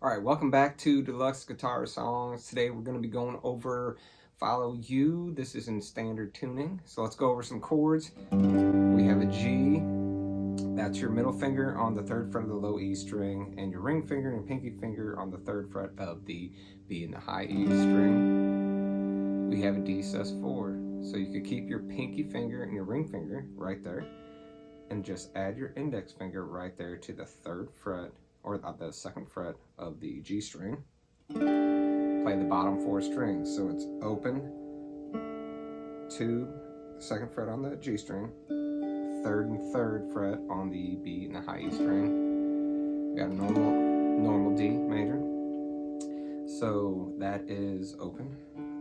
Alright, welcome back to Deluxe Guitar Songs. Today we're going to be going over Follow You. This is in standard tuning. So let's go over some chords. We have a G. That's your middle finger on the 3rd fret of the low E string, and your ring finger and your pinky finger on the 3rd fret of the B and the high E string. We have a D sus4. So you could keep your pinky finger and your ring finger right there, and just add your index finger right there to the 3rd fret or the 2nd fret of the G string. Play the bottom 4 strings, so it's open to the 2nd fret on the G string, 3rd and 3rd fret on the B and the high E string. We got a normal D major, so that is open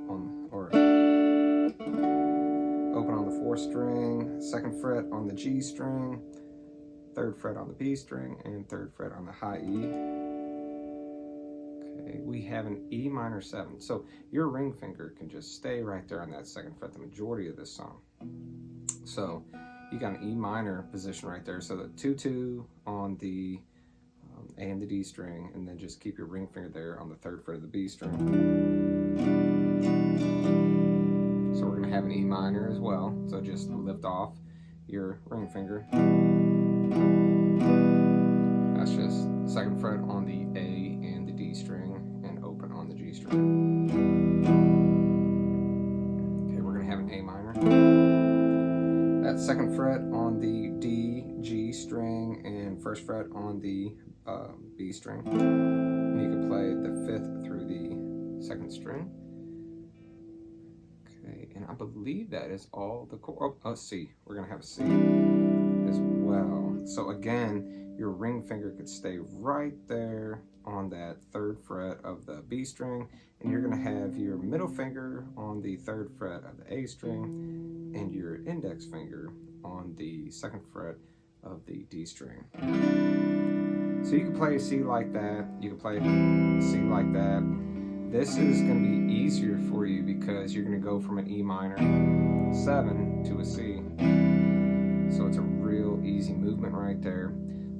on the 4th string, 2nd fret on the G string, 3rd fret on the B string, and 3rd fret on the high E. Okay, we have an E minor 7. So your ring finger can just stay right there on that 2nd fret the majority of this song. So you got an E minor position right there. So the 2-2 on the A and the D string, and then just keep your ring finger there on the 3rd fret of the B string. So we're gonna have an E minor as well. So just lift off your ring finger. That's just 2nd fret on the A and the D string, and open on the G string. Okay, we're gonna have an A minor. That's 2nd fret on the D, G string, and 1st fret on the B string. And you can play the 5th through the 2nd string. Okay, and I believe that is all the chord. Oh, C. We're gonna have a C as well. So again, your ring finger could stay right there on that 3rd fret of the B string, and you're going to have your middle finger on the 3rd fret of the A string, and your index finger on the 2nd fret of the D string. So you can play a C like that, you can play a C like that. This is going to be easier for you because you're going to go from an E minor 7 to a C. So it's a real easy movement right there.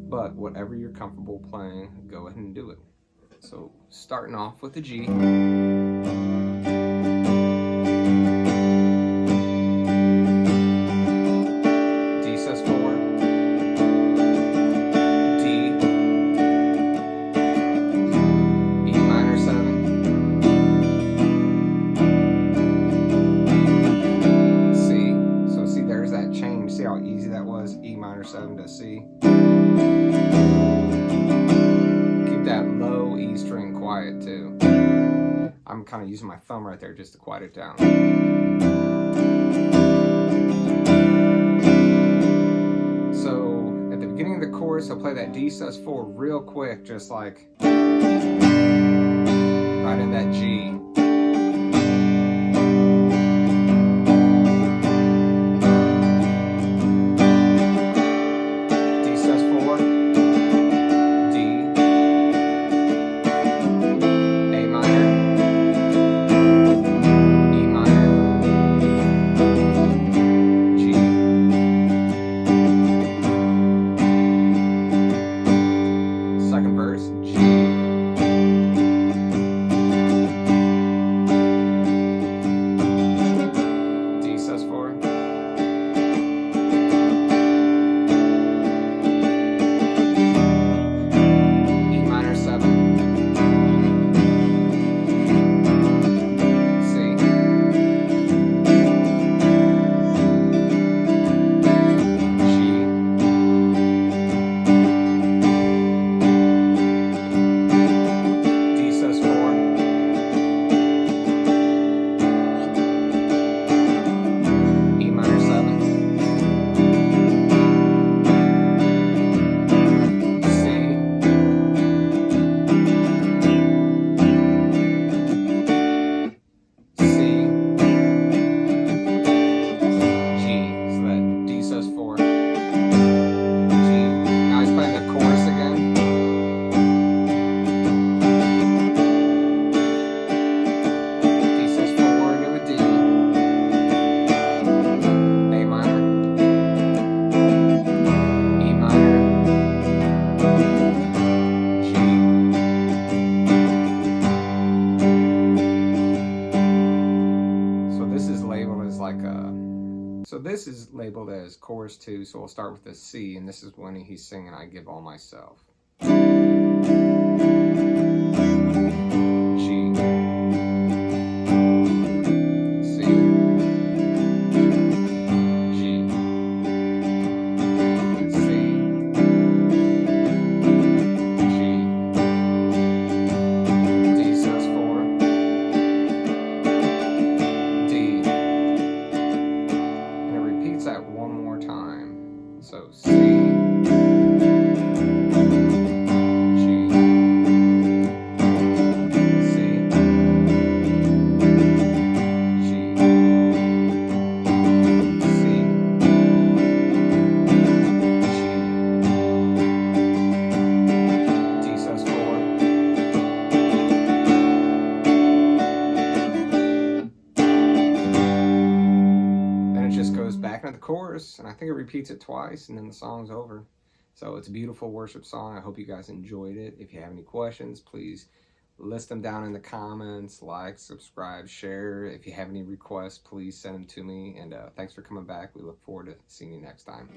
But whatever you're comfortable playing, go ahead and do it. So starting off with the G. D sus4. D. E minor 7. C. So see, there's that change. See how easy that was? E minor 7 to C. Keep that low E string quiet too. I'm kind of using my thumb right there just to quiet it down. So at the beginning of the chorus, I'll play that D sus4 real quick, just like right in that G. this is labeled as chorus 2, so we'll start with the C, and this is when he's singing I Give All Myself. That one more time. So C, G, C, G, C, G, D sus4. Just goes back into the chorus, and I think it repeats it twice, and then the song's over. So it's a beautiful worship song. I hope you guys enjoyed it. If you have any questions, please list them down in the comments. Like, subscribe, share. If you have any requests, please send them to me. And thanks for coming back. We look forward to seeing you next time.